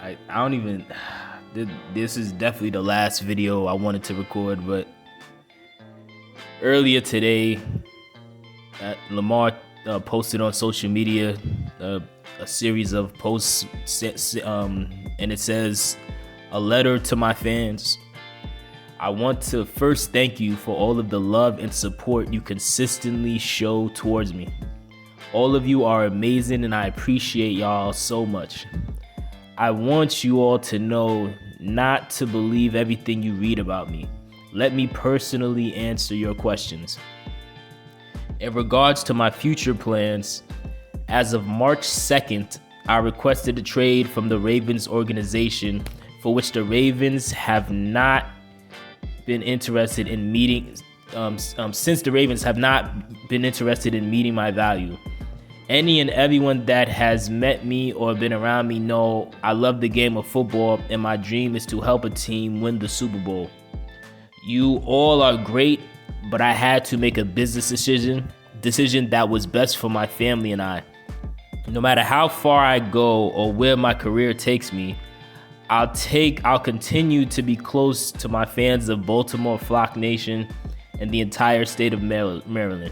I don't even. This is definitely the last video I wanted to record, but earlier today, Lamar posted on social media a series of posts, and it says, "A letter to my fans. I want to first thank you for all of the love and support you consistently show towards me. All of you are amazing and I appreciate y'all so much. I want you all to know not to believe everything you read about me. Let me personally answer your questions. In regards to my future plans, as of March 2nd, I requested a trade from the Ravens organization, for which the Ravens have not been interested in meeting, since the Ravens have not been interested in meeting my value. Any and everyone that has met me or been around me know I love the game of football and my dream is to help a team win the Super Bowl. You all are great, but I had to make a business decision that was best for my family and I. No matter how far I go or where my career takes me, I'll continue to be close to my fans of Baltimore, Flock Nation, and the entire state of Maryland.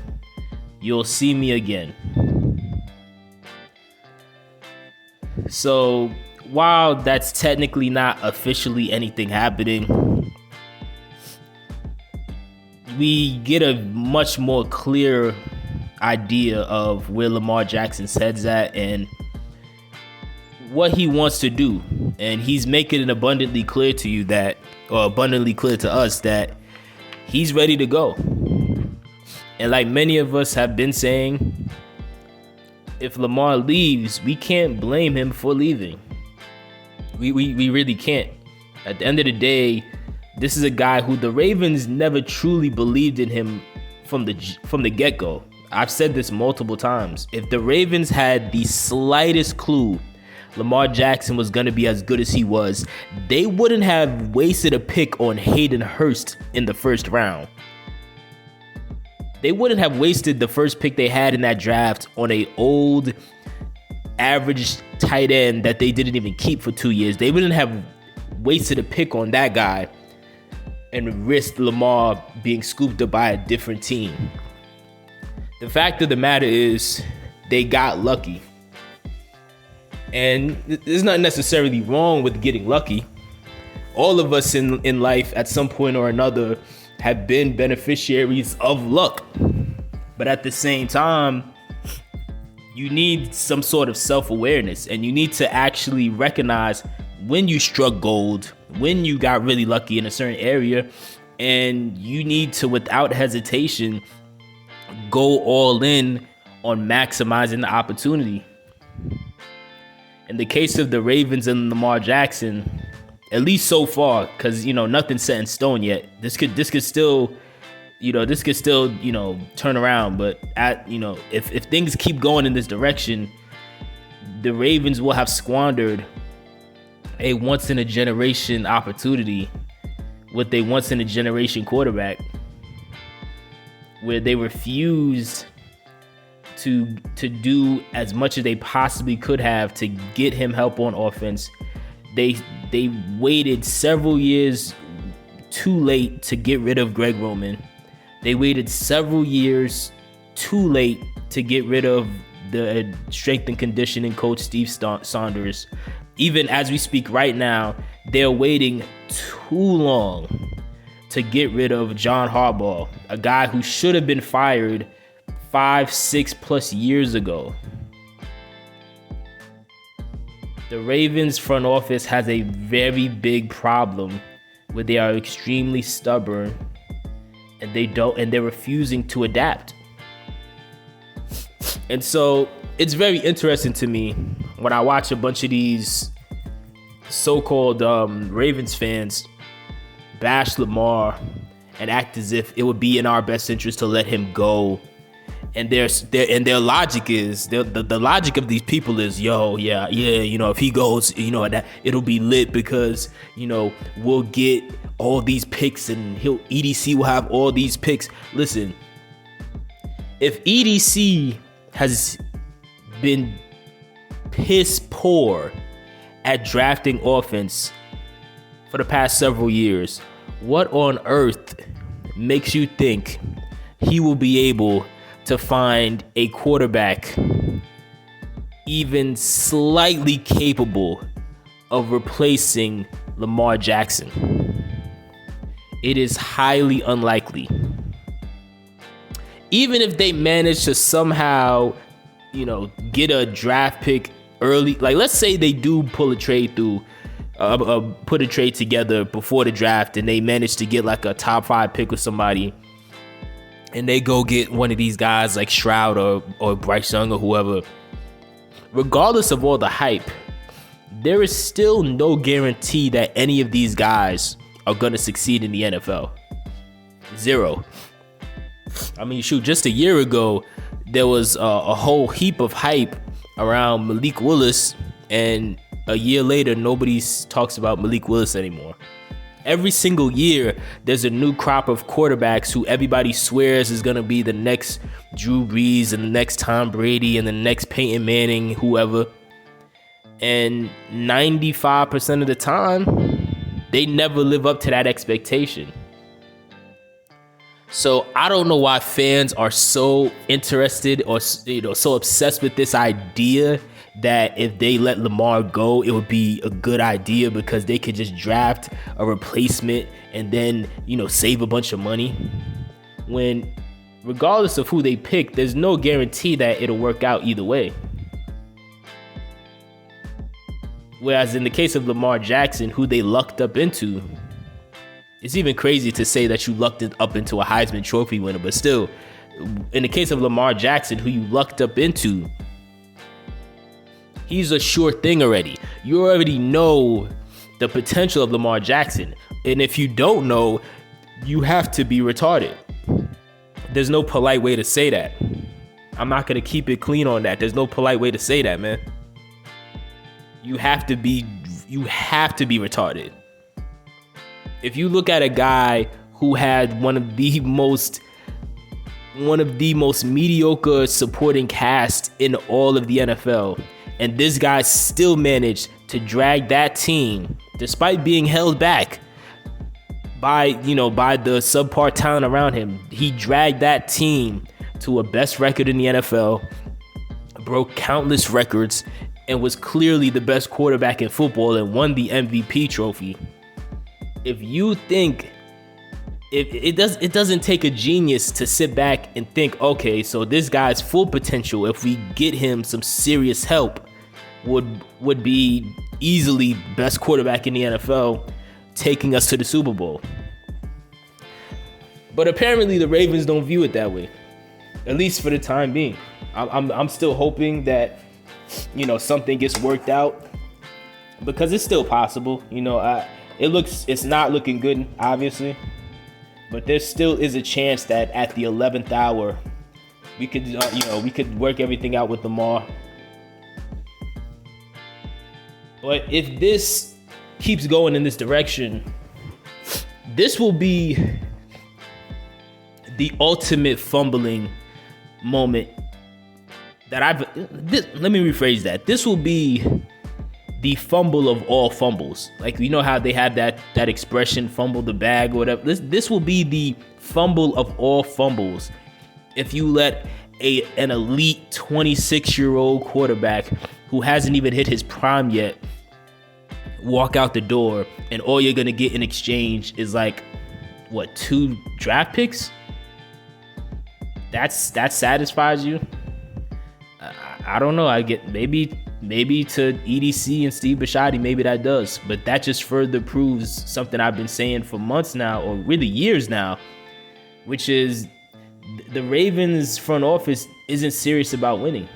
You'll see me again." So while that's technically not officially anything happening, we get a much more clear idea of where Lamar Jackson's head's at and what he wants to do. And he's making it abundantly clear to you that, or abundantly clear to us, that he's ready to go. And like many of us have been saying, if Lamar leaves, we can't blame him for leaving. We really can't. At the end of the day, this is a guy who the Ravens never truly believed in him from the get-go. I've said this multiple times. If the Ravens had the slightest clue Lamar Jackson was going to be as good as he was, they wouldn't have wasted a pick on Hayden Hurst in the first round. They wouldn't have wasted the first pick they had in that draft on a old average tight end that they didn't even keep for 2 years. They wouldn't have wasted a pick on that guy and risked Lamar being scooped up by a different team. The fact of the matter is they got lucky. And there's not necessarily wrong with getting lucky. All of us in life at some point or another have been beneficiaries of luck. But at the same time, you need some sort of self-awareness, and you need to actually recognize when you struck gold, when you got really lucky in a certain area, and you need to, without hesitation, go all in on maximizing the opportunity. In the case of the Ravens and Lamar Jackson, at least so far, because nothing's set in stone yet. This could still turn around. But if things keep going in this direction, the Ravens will have squandered a once in a generation opportunity with a once in a generation quarterback, where they refused to do as much as they possibly could have to get him help on offense. They waited several years too late to get rid of Greg Roman. They waited several years too late to get rid of the strength and conditioning coach Steve Saunders. Even as we speak right now, they're waiting too long to get rid of John Harbaugh, a guy who should have been fired 5-6+ years ago. The Ravens front office has a very big problem where they are extremely stubborn and they're refusing to adapt. And so it's very interesting to me when I watch a bunch of these so-called Ravens fans bash Lamar and act as if it would be in our best interest to let him go. And their logic is the logic of these people is, if he goes, that it'll be lit because we'll get all these picks and EDC will have all these picks. Listen, if EDC has been piss poor at drafting offense for the past several years. What on earth makes you think he will be able to find a quarterback even slightly capable of replacing Lamar Jackson? It is highly unlikely. Even if they manage to somehow, get a draft pick early, like let's say they do pull a trade through, put a trade together before the draft, and they manage to get like a top 5 pick with somebody, and they go get one of these guys like Stroud or Bryce Young or whoever. Regardless of all the hype, there is still no guarantee that any of these guys are going to succeed in the NFL. Zero. I mean, shoot, just a year ago, there was a whole heap of hype around Malik Willis, and a year later, nobody talks about Malik Willis anymore. Every single year, there's a new crop of quarterbacks who everybody swears is going to be the next Drew Brees and the next Tom Brady and the next Peyton Manning, whoever. And 95% of the time, they never live up to that expectation. So I don't know why fans are so interested or so obsessed with this idea that if they let Lamar go, it would be a good idea because they could just draft a replacement and then, save a bunch of money. When, regardless of who they pick, there's no guarantee that it'll work out either way. Whereas in the case of Lamar Jackson, who they lucked up into, it's even crazy to say that you lucked it up into a Heisman Trophy winner, but still, in the case of Lamar Jackson, who you lucked up into, he's a sure thing already. You already know the potential of Lamar Jackson. And if you don't know, you have to be retarded. There's no polite way to say that. I'm not going to keep it clean on that. There's no polite way to say that, man. You have to be retarded. If you look at a guy who had one of the most mediocre supporting cast in all of the NFL, and this guy still managed to drag that team, despite being held back by the subpar talent around him, he dragged that team to a best record in the NFL, broke countless records, and was clearly the best quarterback in football and won the MVP trophy. If you think it doesn't take a genius to sit back and think, okay, so this guy's full potential, if we get him some serious help, would be easily best quarterback in the NFL, taking us to the Super Bowl. But apparently the Ravens don't view it that way, at least for the time being. I'm still hoping that something gets worked out, because it's still possible. It's not looking good, obviously, but there still is a chance that at the 11th hour, we could work everything out with Lamar. But if this keeps going in this direction, this will be the ultimate fumbling moment let me rephrase that. This will be the fumble of all fumbles. Like, how they have that expression, fumble the bag or whatever. This will be the fumble of all fumbles if you let an elite 26-year-old quarterback who hasn't even hit his prime yet walk out the door, and all you're gonna get in exchange is like, what, 2 draft picks? That satisfies you? I don't know. I get maybe to EDC and Steve Bisciotti, maybe that does, but that just further proves something I've been saying for months now, or really years now, which is the Ravens front office isn't serious about winning.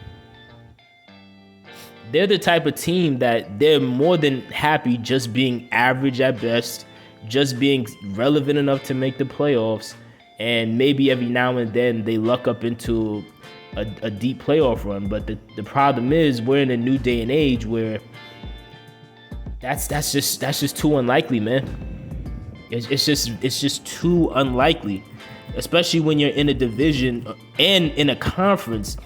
They're the type of team that they're more than happy just being average at best, just being relevant enough to make the playoffs, and maybe every now and then they luck up into a deep playoff run. But the problem is, we're in a new day and age where that's just too unlikely, man. It's just too unlikely, especially when you're in a division and in a conference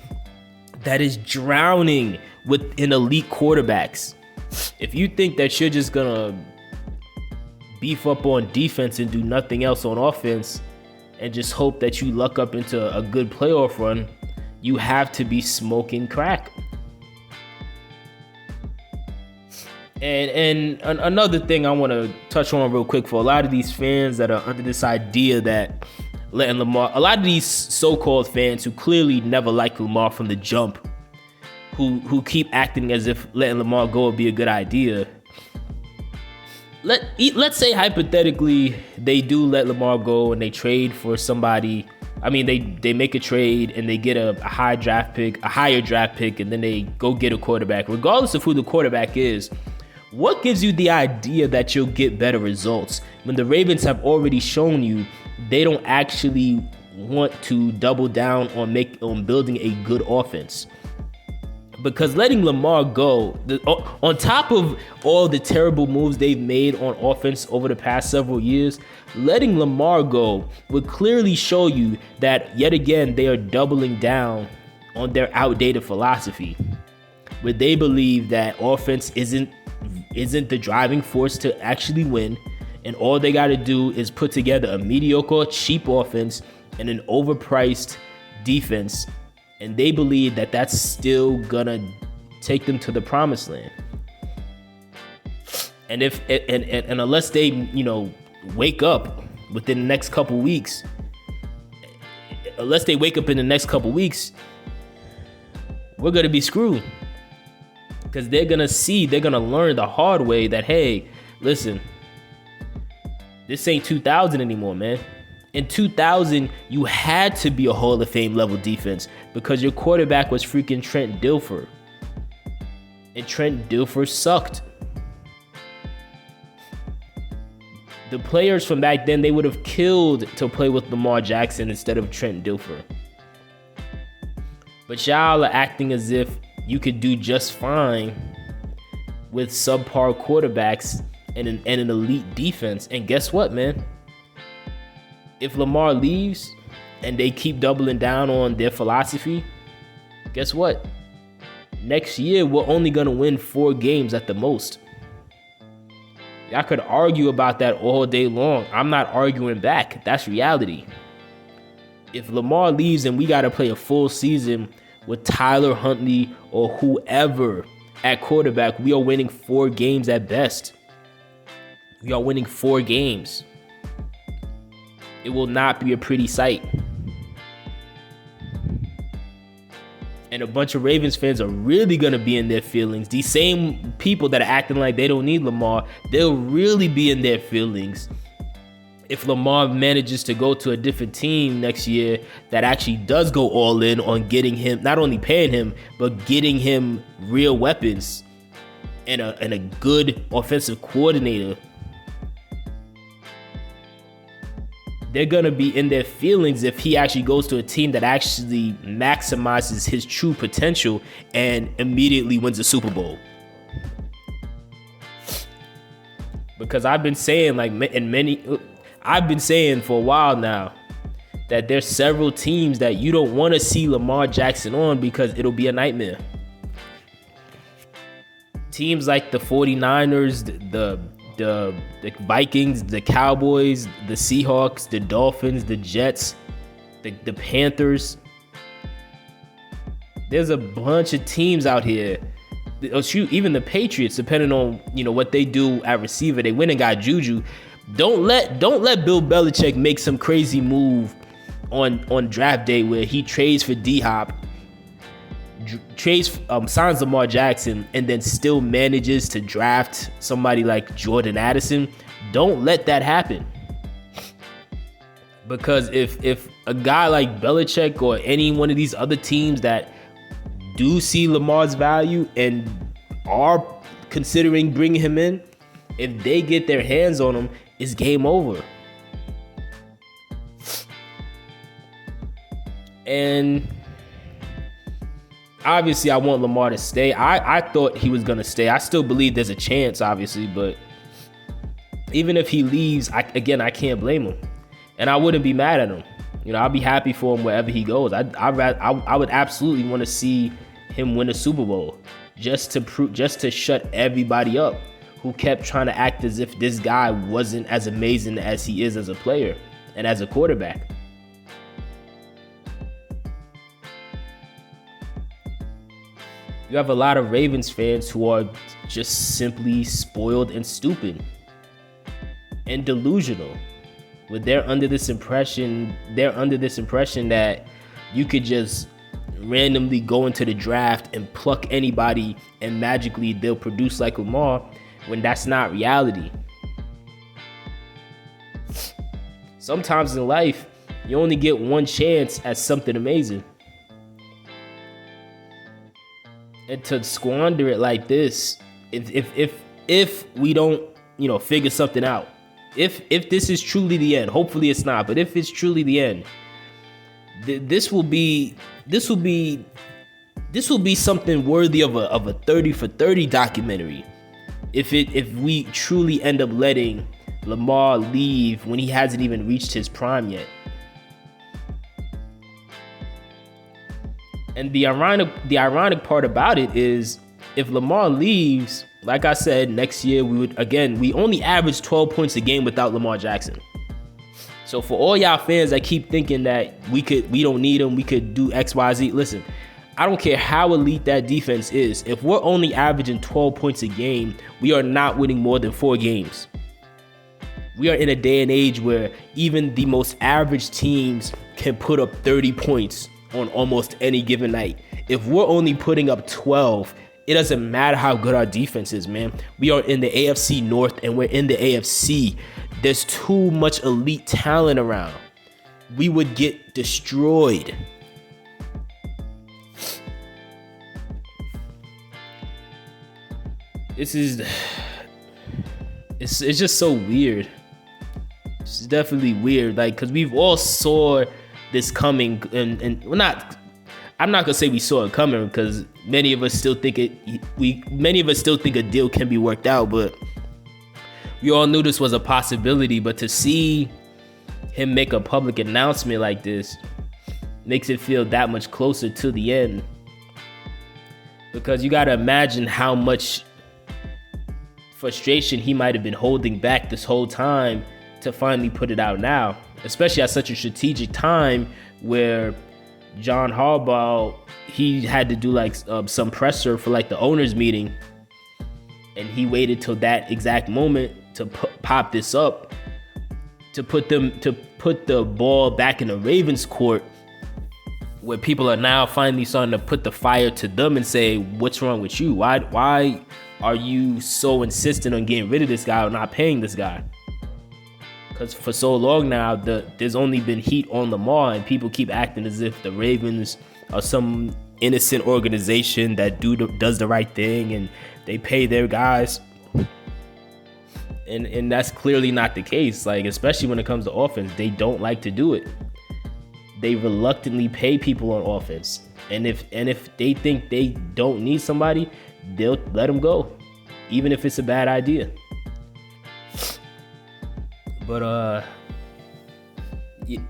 that is drowning within elite quarterbacks. If you think that you're just gonna beef up on defense and do nothing else on offense and just hope that you luck up into a good playoff run, you have to be smoking crack. And another thing I want to touch on real quick, for a lot of these fans that are under this idea that letting Lamar, a lot of these so-called fans who clearly never liked Lamar from the jump, who keep acting as if letting Lamar go would be a good idea. Let's say hypothetically they do let Lamar go and they trade for somebody. I mean, they make a trade and they get a higher draft pick, and then they go get a quarterback. Regardless of who the quarterback is, what gives you the idea that you'll get better results when the Ravens have already shown you they don't actually want to double down on building a good offense? Because letting Lamar go, on top of all the terrible moves they've made on offense over the past several years, letting Lamar go would clearly show you that, yet again, they are doubling down on their outdated philosophy, where they believe that offense isn't the driving force to actually win, and all they got to do is put together a mediocre, cheap offense and an overpriced defense. And they believe that that's still gonna take them to the promised land. And unless they, wake up within the next couple weeks, we're gonna be screwed. Because they're gonna learn the hard way that, hey, listen, this ain't 2000 anymore, man. In 2000, you had to be a Hall of Fame level defense because your quarterback was freaking Trent Dilfer. And Trent Dilfer sucked. The players from back then, they would have killed to play with Lamar Jackson instead of Trent Dilfer. But y'all are acting as if you could do just fine with subpar quarterbacks and an elite defense. And guess what, man? If Lamar leaves and they keep doubling down on their philosophy, guess what? Next year, we're only going to win 4 games at the most. Y'all could argue about that all day long. I'm not arguing back. That's reality. If Lamar leaves and we got to play a full season with Tyler Huntley or whoever at quarterback, we are winning 4 games at best. We are winning 4 games. It will not be a pretty sight. And a bunch of Ravens fans are really going to be in their feelings. These same people that are acting like they don't need Lamar, they'll really be in their feelings if Lamar manages to go to a different team next year that actually does go all in on getting him, not only paying him, but getting him real weapons and a good offensive coordinator. They're going to be in their feelings if he actually goes to a team that actually maximizes his true potential and immediately wins a Super Bowl. Because I've been saying, I've been saying for a while now that there's several teams that you don't want to see Lamar Jackson on because it'll be a nightmare. Teams like the 49ers, the Vikings, the Cowboys, the Seahawks, the Dolphins, the Jets, the Panthers. There's a bunch of teams out here. Even the Patriots, depending on what they do at receiver, they went and got Juju. Don't let Bill Belichick make some crazy move on draft day where he trades for D-Hop, signs Lamar Jackson, and then still manages to draft somebody like Jordan Addison. Don't let that happen. Because if a guy like Belichick or any one of these other teams that do see Lamar's value and are considering bringing him in, if they get their hands on him, it's game over. And obviously, I want Lamar to stay. I thought he was going to stay. I still believe there's a chance, obviously, but even if he leaves, I can't blame him. And I wouldn't be mad at him. I'll be happy for him wherever he goes. I would absolutely want to see him win a Super Bowl, just to shut everybody up who kept trying to act as if this guy wasn't as amazing as he is as a player and as a quarterback. You have a lot of Ravens fans who are just simply spoiled and stupid and delusional. They're under this impression that you could just randomly go into the draft and pluck anybody and magically they'll produce like Lamar, when that's not reality. Sometimes in life, you only get one chance at something amazing. And to squander it like this, if we don't, figure something out, if this is truly the end, hopefully it's not, but if it's truly the end, this will be something worthy of a 30 for 30 documentary. If we truly end up letting Lamar leave when he hasn't even reached his prime yet. And the ironic part about it is, if Lamar leaves, like I said, next year we only average 12 points a game without Lamar Jackson. So for all y'all fans that keep thinking that we don't need him, we could do X, Y, Z, listen, I don't care how elite that defense is. If we're only averaging 12 points a game, we are not winning more than 4 games. We are in a day and age where even the most average teams can put up 30 points on almost any given night. If we're only putting up 12, it doesn't matter how good our defense is, man. We are in the AFC North and we're in the AFC. There's too much elite talent around. We would get destroyed. It's just so weird. It's definitely weird, because we've all saw this coming, and I'm not gonna say we saw it coming, because many of us still think a deal can be worked out, but we all knew this was a possibility. But to see him make a public announcement like this makes it feel that much closer to the end, because you gotta imagine how much frustration he might have been holding back this whole time to finally put it out now, especially at such a strategic time where John Harbaugh, he had to do some presser for the owners meeting, and he waited till that exact moment to pop this up, to put the ball back in the Ravens court, where people are now finally starting to put the fire to them and say, what's wrong with you? Why are you so insistent on getting rid of this guy or not paying this guy? Because for so long now, there's only been heat on Lamar, and people keep acting as if the Ravens are some innocent organization that does the right thing and they pay their guys. And that's clearly not the case. Especially when it comes to offense, they don't like to do it. They reluctantly pay people on offense. And if they think they don't need somebody, they'll let them go, even if it's a bad idea. But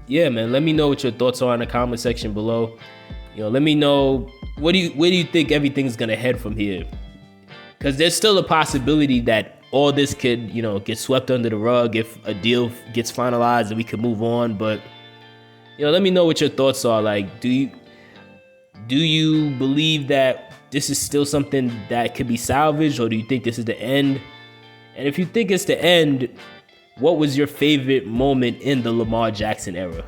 yeah, man, let me know what your thoughts are in the comment section below. Let me know where do you think everything's gonna head from here? Because there's still a possibility that all this could, get swept under the rug if a deal gets finalized and we can move on. But let me know what your thoughts are. Do you believe that this is still something that could be salvaged, or do you think this is the end? And if you think it's the end, what was your favorite moment in the Lamar Jackson era?